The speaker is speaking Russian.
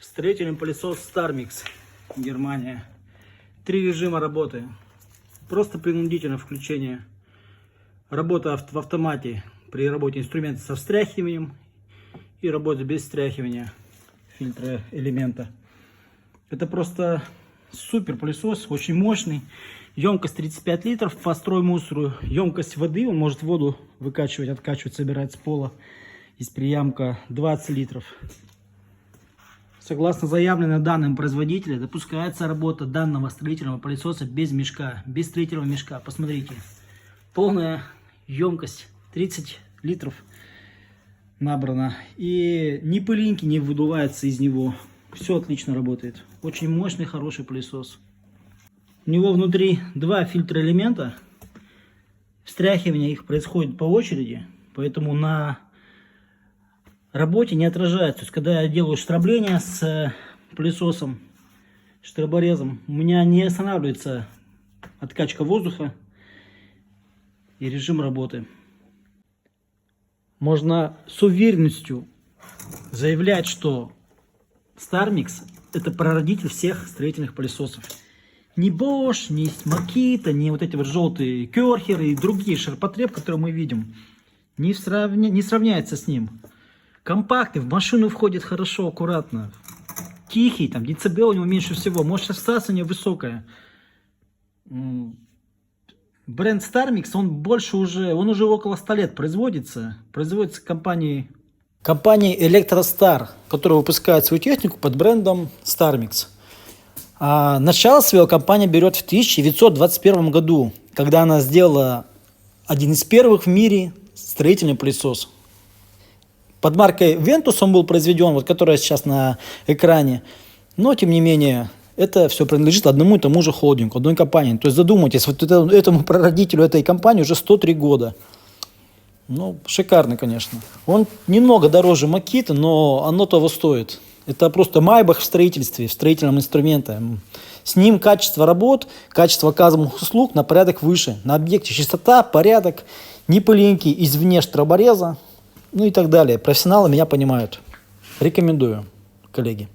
Строительный пылесос Starmix, Германия. 3 режима работы. Просто принудительное включение. Работа в автомате при работе инструмента со встряхиванием и работа без встряхивания фильтра элемента. Это просто супер пылесос, очень мощный. Емкость 35 литров по строймусору. Емкость воды, он может воду выкачивать, откачивать, собирать с пола. Из приямка 20 литров. Согласно заявленным данным производителя, допускается работа данного строительного пылесоса без мешка, без строительного мешка. Посмотрите, полная емкость 30 литров набрана. И ни пылинки не выдувается из него. Все отлично работает. Очень мощный, хороший пылесос. У него внутри 2 фильтра элемента. Встряхивание их происходит по очереди, поэтому на работе не отражается. То есть, когда я делаю штрабление с пылесосом, штроборезом, у меня не останавливается откачка воздуха и режим работы. Можно с уверенностью заявлять, что Starmix это прародитель всех строительных пылесосов. Ни Bosch, ни Makita, ни вот эти вот желтые керхеры и другие ширпотреб, которые мы видим, не сравняется с ним. Компактный, в машину входит хорошо, аккуратно. Тихий, там децибел у него меньше всего, мощность всасывания высокая. Бренд Starmix, он уже около 100 лет производится. Производится компанией Electrostar, которая выпускает свою технику под брендом Starmix. А начало своего компания берет в 1921 году, когда она сделала один из первых в мире строительный пылесос. Под маркой Ventus он был произведен, вот которая сейчас на экране. Но, тем не менее, это все принадлежит одному и тому же холдингу, одной компании. То есть задумайтесь, вот этому прародителю этой компании уже 103 года. Ну, шикарный, конечно. Он немного дороже Makita, но оно того стоит. Это просто Майбах в строительстве, в строительном инструменте. С ним качество работ, качество оказываемых услуг на порядок выше. На объекте чистота, порядок, ни пылинки извне штробореза, ну и так далее. Профессионалы меня понимают. Рекомендую, коллеги.